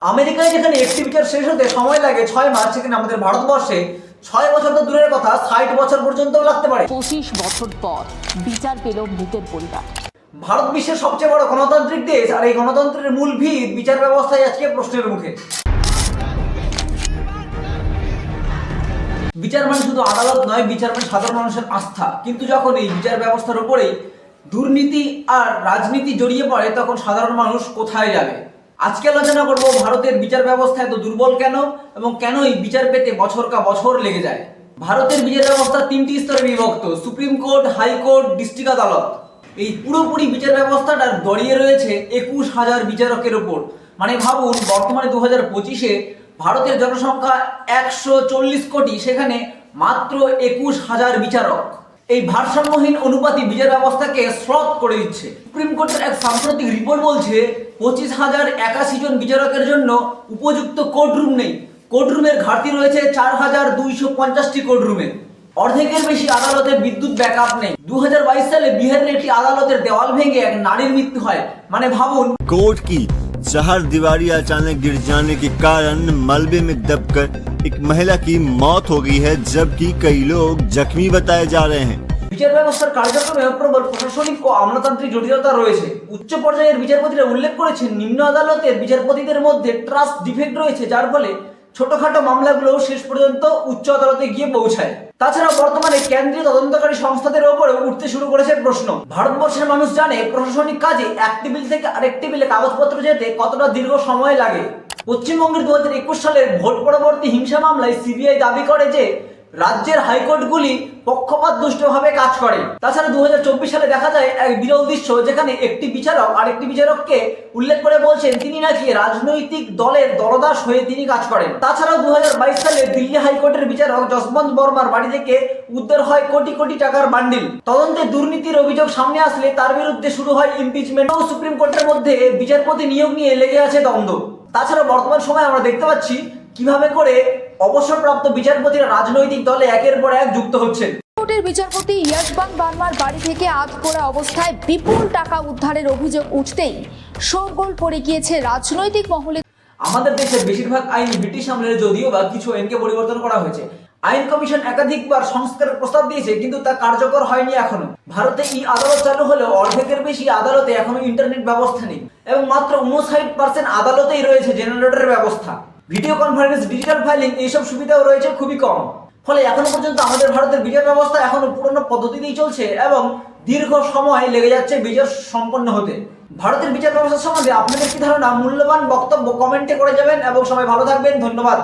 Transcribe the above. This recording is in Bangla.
আমেরিকায় যেখানে একটি বিচার শেষ হতে সময় লাগে 6 মাস, সেখানে আমাদের ভারতবর্ষে 6 বছর তো দূরের কথা, 60 বছর পর্যন্তও লাগতে পারে। 25 বছর পর বিচার পেল মৃতের পরিবার। ভারত বিশ্বের সবচেয়ে বড় গণতান্ত্রিক দেশ, আর এই গণতন্ত্রের মূল ভিত বিচার ব্যবস্থায় আজকে প্রশ্নের মুখে। বিচার মানে শুধু আদালত নয়, বিচার মানে সাধারণ মানুষের আস্থা। কিন্তু যখন এই বিচার ব্যবস্থার উপরেই দুর্নীতি আর রাজনীতি জড়িয়ে পড়ে, তখন সাধারণ মানুষ কোথায় যাবে? আজকে আলোচনা করব ভারতের বিচার ব্যবস্থা এত দুর্বল কেন, এবং কেন এই বিচার পেতে বছর কা বছর লেগে যায়। ভারতের বিচার ব্যবস্থা 3টি স্তরে বিভক্ত: সুপ্রিম কোর্ট, হাইকোর্ট, ডিস্ট্রিক্ট আদালত। এই পুরোপুরি বিচার ব্যবস্থাটা দাঁড়িয়ে রয়েছে 21,000 বিচারকের ওপর। মানে ভাবুন, বর্তমানে 2025-এ ভারতের জনসংখ্যা 140 কোটি, সেখানে মাত্র 21,000 বিচারক। এই ভারসাম্যহীন অনুপাতই বিচার ব্যবস্থাকে শ্লথ করে দিচ্ছে। সুপ্রিম কোর্টের এক সাম্প্রতিক রিপোর্ট বলছে 25,081 জন বিচারকের জন্য উপযুক্ত কোর্টরুম নেই। কোর্টরুমের ঘাটতি রয়েছে 4,250টি কোর্টরুমে। অর্ধেকের বেশি আদালতে বিদ্যুৎ ব্যাকআপ নেই। 2022 সালে বিহারের একটি আদালতের দেওয়াল ভেঙে এক নারীর মৃত্যু হয়। মানে ভাবুন, कोर्ट की चार दीवारी अचानक गिर जाने के कारण मलबे में दबकर एक महिला की मौत हो गई है, जबकि कई लोग जख्मी बताए जा रहे हैं। বিচার ব্যবস্থার কার্যক্রমে প্রবল প্রশাসনিক ও আমলাতান্ত্রিক জটিলতা রয়েছে। উচ্চ পর্যায়ের বিচারপতিরা উল্লেখ করেছেন, নিম্ন আদালতের বিচারপতিদের মধ্যে ট্রাস্ট ডিফেক্ট রয়েছে, যার ফলে ছোটখাটো মামলাগুলো শেষ পর্যন্ত উচ্চ আদালতে গিয়ে পৌঁছায়। তাছাড়া বর্তমানে কেন্দ্রীয় তদন্তকারী সংস্থাদের ওপরে উঠতে শুরু করেছে প্রশ্ন। ভারতবর্ষের মানুষ জানে প্রশাসনিক কাজে এক টেবিল থেকে আরেক টেবিলে কাগজপত্র যেতে কতটা দীর্ঘ সময় লাগে। পশ্চিমবঙ্গের 2021 সালের ভোট পরবর্তী হিংসা মামলায় সিবিআই দাবি করে যে রাজ্যের হাইকোর্টগুলি পক্ষপাত দুষ্টভাবে কাজ করে। তাছাড়া 2024 সালে দেখা যায় এক বিরল দৃশ্য, যেখানে একটি বিচারক আরেকটি বিচারককে উল্লেখ করে বলছেন তিনি নাকি রাজনৈতিক দলের দলদাস হয়ে তিনি কাজ করেন। তাছাড়াও 2022 সালে দিল্লি হাইকোর্টের বিচারক যশবন্ত বর্মার বাড়ি থেকে উদ্ধার হয় কোটি কোটি টাকার বান্ডিল। তদন্তে দুর্নীতির অভিযোগ সামনে আসলে তার বিরুদ্ধে শুরু হয় ইমপিচমেন্ট। ও সুপ্রিম কোর্টের মধ্যে বিচারপতি নিয়োগ নিয়ে লেগে আছে দ্বন্দ্ব। তাছাড়া বর্তমান সময়ে আমরা দেখতে পাচ্ছি কিভাবে করে অবসরপ্রাপ্ত বিচারপতিরা রাজনৈতিক দলে একের পর এক যুক্ত হচ্ছেন। কোর্টের বিচারপতি যশবন্ত বর্মার বাড়ি থেকে আধপোড়া অবস্থায় বিপুল টাকা উদ্ধারের অভিযোগ উঠতেই শোরগোল পড়ে গিয়েছে রাজনৈতিক মহলে। আমাদের দেশের বেশিরভাগ আইন ব্রিটিশ আমলের, যদিও বা কিছু আইনকে পরিবর্তন করা হয়েছে। আইন কমিশন একাধিকবার সংস্কারের প্রস্তাব দিয়েছে, কিন্তু তা কার্যকর হয়নি এখনো। ভারতে ই আদালত চালু হলেও অর্ধেকের বেশি আদালতে এখনো ইন্টারনেট ব্যবস্থা নেই, এবং মাত্র 59% আদালতেই রয়েছে জেনারেটরের ব্যবস্থা। ভিডিও কনফারেন্স, ডিজিটাল ফাইলিং, এইসব সুবিধাও রয়েছে খুবই কম। ফলে এখনো পর্যন্ত আমাদের ভারতের বিচার ব্যবস্থা এখনো পুরনো পদ্ধতিতেই চলছে, এবং দীর্ঘ সময় লেগে যাচ্ছে বিচার সম্পন্ন হতে। ভারতের বিচার ব্যবস্থা সম্বন্ধে আপনাদের কি ধারণা? মূল্যবান বক্তব্য কমেন্টে করে যাবেন, এবং সবাই ভালো থাকবেন। ধন্যবাদ।